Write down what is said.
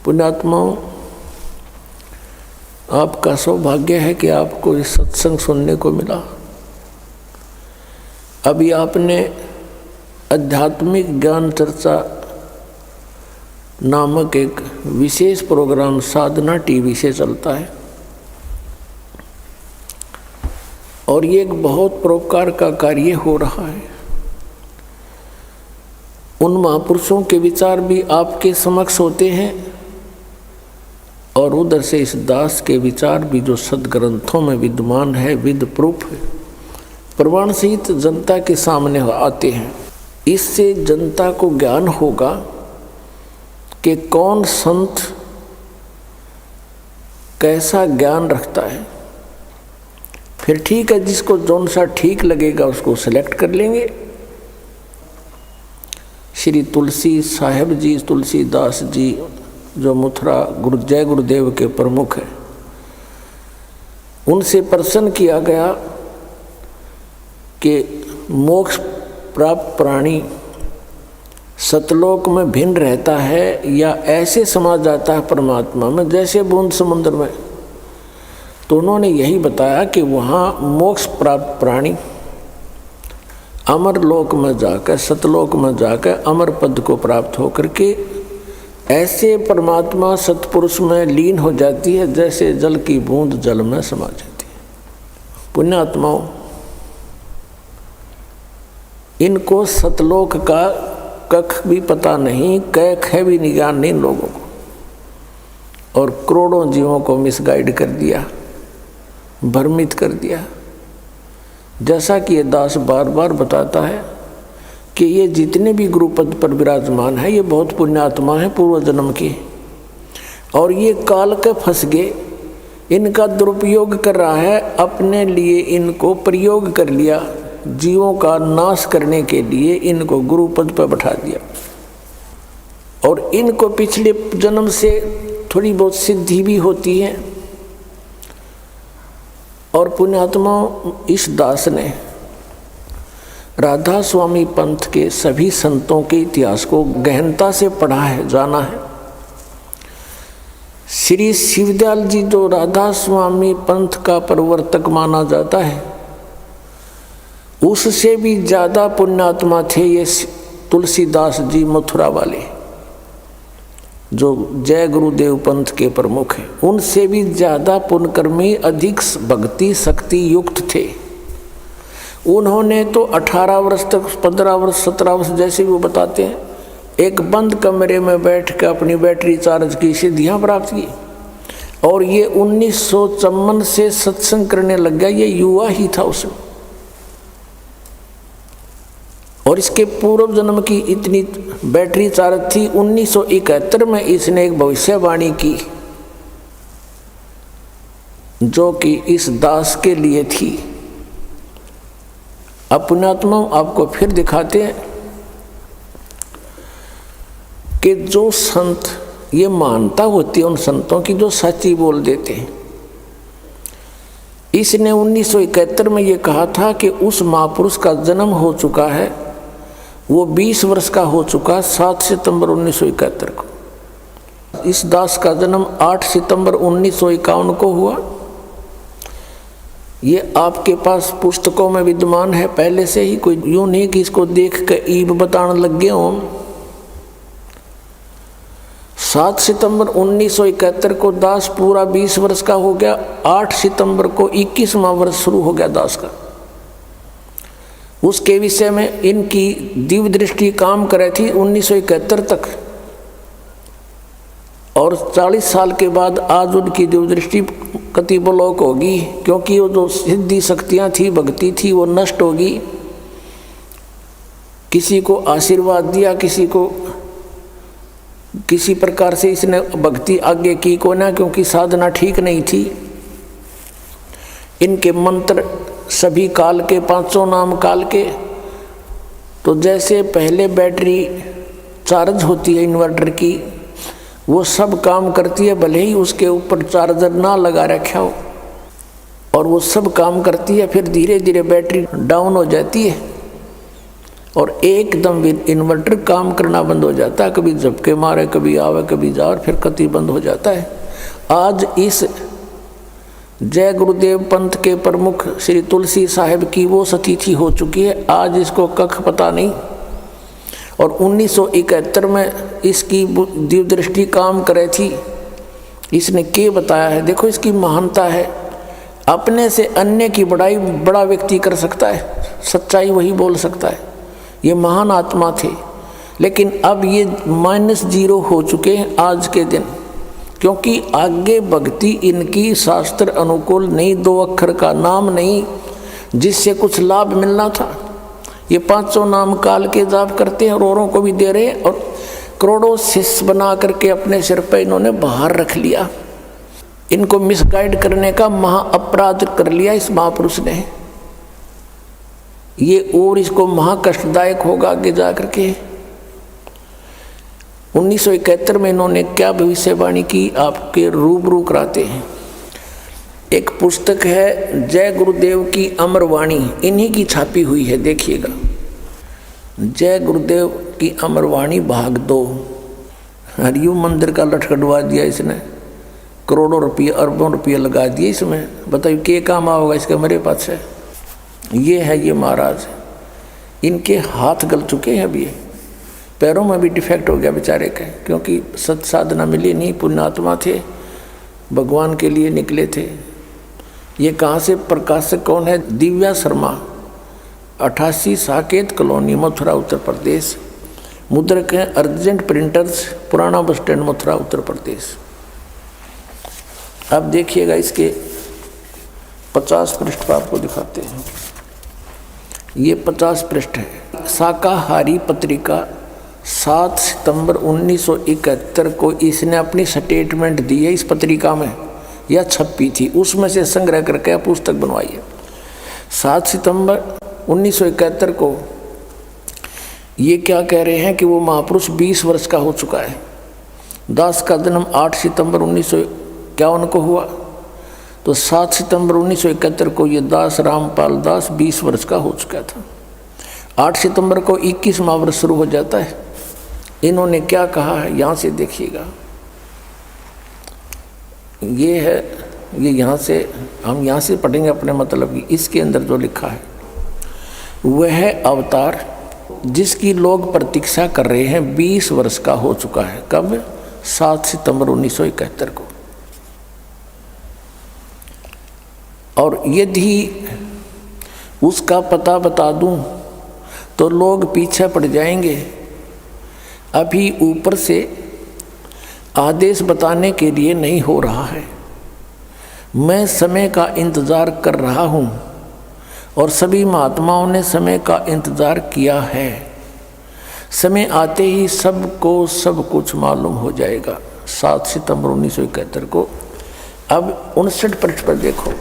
पुण्यात्माओं, आपका सौभाग्य है कि आपको इस सत्संग सुनने को मिला। अभी आपने आध्यात्मिक ज्ञान चर्चा नामक एक विशेष प्रोग्राम साधना टीवी से चलता है और ये एक बहुत परोपकार का कार्य हो रहा है। उन महापुरुषों के विचार भी आपके समक्ष होते हैं और उधर से इस दास के विचार भी जो सदग्रंथों में विद्यमान है, विद प्रूफ है, प्रमाण सहित जनता के सामने आते हैं। इससे जनता को ज्ञान होगा कि कौन संत कैसा ज्ञान रखता है। फिर ठीक है, जिसको जौन सा ठीक लगेगा उसको सेलेक्ट कर लेंगे। श्री तुलसी साहेब जी, तुलसीदास जी जो मथुरा जय गुरुदेव के प्रमुख हैं, उनसे प्रश्न किया गया कि मोक्ष प्राप्त प्राणी सतलोक में भिन्न रहता है या ऐसे समा जाता है परमात्मा में जैसे बूंद समुद्र में। तो उन्होंने यही बताया कि वहाँ मोक्ष प्राप्त प्राणी अमर लोक में जाकर, सतलोक में जाकर अमर पद को प्राप्त होकर के ऐसे परमात्मा सतपुरुष में लीन हो जाती है जैसे जल की बूंद जल में समा जाती है। पुण्यात्माओं, इनको सतलोक का कख भी पता नहीं, कैख है भी ज्ञान नहीं लोगों को, और करोड़ों जीवों को मिसगाइड कर दिया, भ्रमित कर दिया। जैसा कि ये दास बार बार बताता है कि ये जितने भी गुरुपद पर विराजमान है ये बहुत पुण्यात्मा है पूर्व जन्म की, और ये काल के फंस गए, इनका दुरुपयोग कर रहा है, अपने लिए इनको प्रयोग कर लिया, जीवों का नाश करने के लिए इनको गुरुपद पर बैठा दिया। और इनको पिछले जन्म से थोड़ी बहुत सिद्धि भी होती है। और पुण्यात्माओं, इस दास ने राधा स्वामी पंथ के सभी संतों के इतिहास को गहनता से पढ़ा है, जाना है। श्री शिवदयाल जी जो राधा स्वामी पंथ का प्रवर्तक माना जाता है, उससे भी ज़्यादा पुण्यात्मा थे ये तुलसीदास जी मथुरा वाले जो जय गुरुदेव पंथ के प्रमुख हैं। उनसे भी ज़्यादा पुण्यकर्मी, अधिक भक्ति शक्ति युक्त थे। उन्होंने तो 18 वर्ष तक, 15 वर्ष, 17 वर्ष जैसे वो बताते हैं, एक बंद कमरे में बैठ कर अपनी बैटरी चार्ज की सिद्धियाँ प्राप्त की। और ये 1954 से सत्संग करने लग गया, ये युवा ही था उसमें। और इसके पूर्व जन्म की इतनी बैटरी चार्ज थी, 1971 में इसने एक भविष्यवाणी की जो कि इस दास के लिए थी। अब पुण्यात्मा आपको फिर दिखाते हैं कि जो संत, ये मानता होती है उन संतों की जो सच्ची बोल देते हैं। इसने 1971 में ये कहा था कि उस महापुरुष का जन्म हो चुका है, वो 20 वर्ष का हो चुका, 7 सितंबर 1971 को। इस दास का जन्म 8 सितंबर 1951 को हुआ। ये आपके पास पुस्तकों में विद्यमान है पहले से ही, कोई यूँ नहीं कि इसको देख कर ईब बताने लग गए हों। 7 सितंबर 1971 को दास पूरा 20 वर्ष का हो गया। 8 सितंबर को 21वां वर्ष शुरू हो गया दास का। उसके विषय में इनकी दिव्य दृष्टि काम करे थी 1971 तक, और 40 साल के बाद आज उनकी दिव्य दृष्टि कति ब्लॉक होगी, क्योंकि वो जो सिद्धि शक्तियाँ थी, भक्ति थी, वो नष्ट होगी। किसी को आशीर्वाद दिया, किसी को किसी प्रकार से इसने भक्ति आगे की को ना, क्योंकि साधना ठीक नहीं थी। इनके मंत्र सभी काल के, 500 नाम काल के। तो जैसे पहले बैटरी चार्ज होती है इन्वर्टर की, वो सब काम करती है, भले ही उसके ऊपर चार्जर ना लगा रखा हो, और वो सब काम करती है। फिर धीरे धीरे बैटरी डाउन हो जाती है और एकदम इन्वर्टर काम करना बंद हो जाता है, कभी झपके मारे, कभी आवे कभी जा, और फिर कति बंद हो जाता है। आज इस जय गुरुदेव पंथ के प्रमुख श्री तुलसी साहिब की वो सतिथि हो चुकी है, आज इसको कख पता नहीं। और 1971 में इसकी दिव्य दृष्टि काम करे थी। इसने क्या बताया है, देखो इसकी महानता है। अपने से अन्य की बड़ाई बड़ा व्यक्ति कर सकता है, सच्चाई वही बोल सकता है। ये महान आत्मा थे, लेकिन अब ये -0 हो चुके हैं आज के दिन, क्योंकि आगे भक्ति इनकी शास्त्र अनुकूल नहीं, 2 अक्षर का नाम नहीं जिससे कुछ लाभ मिलना था। ये 500 नाम काल के जाप करते हैं और औरों को भी दे रहे हैं, और करोड़ों शिष्य बना करके अपने सिर पर इन्होंने बाहर रख लिया। इनको मिसगाइड करने का महा अपराध कर लिया इस महापुरुष ने। ये और इसको महा कष्टदायक होगा आगे जा करके। 1971 में इन्होंने क्या भविष्यवाणी की, आपके रूबरू कराते हैं। एक पुस्तक है जय गुरुदेव की अमर वाणी, इन्हीं की छापी हुई है, देखिएगा। जय गुरुदेव की अमर वाणी भाग 2। हरिओम मंदिर का लटकटवा दिया इसने, करोड़ों रुपये अरबों रुपये लगा दिए इसमें। बताइए क्या काम आओगा इसका मेरे पास है। ये है ये महाराज, इनके हाथ गल चुके हैं अभी, पैरों में भी डिफेक्ट हो गया बेचारे के, क्योंकि सत साधना मिली नहीं, पुण्यात्मा थे, भगवान के लिए निकले थे। ये कहाँ से प्रकाशक कौन है, दिव्या शर्मा, 88 साकेत कॉलोनी, मथुरा उत्तर प्रदेश। मुद्रक हैं अर्जेंट प्रिंटर्स, पुराना बस स्टैंड, मथुरा उत्तर प्रदेश। अब देखिएगा इसके 50 पृष्ठ पर आपको दिखाते हैं। ये 50 पृष्ठ है। शाकाहारी पत्रिका 7 सितंबर 1971 को इसने अपनी स्टेटमेंट दी है इस पत्रिका में, यह छपी थी, उसमें से संग्रह करके पुस्तक बनवाई है। 7 सितंबर 1971 को ये क्या कह रहे हैं कि वो महापुरुष 20 वर्ष का हो चुका है। दास का जन्म 8 सितंबर 1951 को हुआ, तो 7 सितंबर 1971 को ये दास रामपाल दास 20 वर्ष का हो चुका था। 8 सितंबर को 21वां वर्ष शुरू हो जाता है। इन्होंने क्या कहा है यहाँ से देखिएगा, ये है, ये यहाँ से हम यहाँ से पढ़ेंगे अपने मतलब की। इसके अंदर जो लिखा है, वह अवतार जिसकी लोग प्रतीक्षा कर रहे हैं 20 वर्ष का हो चुका है। कब? 7 सितंबर 1971 को। और यदि उसका पता बता दूं तो लोग पीछे पड़ जाएंगे। अभी ऊपर से आदेश बताने के लिए नहीं हो रहा है। मैं समय का इंतज़ार कर रहा हूँ और सभी महात्माओं ने समय का इंतज़ार किया है। समय आते ही सबको सब कुछ मालूम हो जाएगा। 7 सितंबर 1971 को। अब 59 पृष्ठ पर देखो।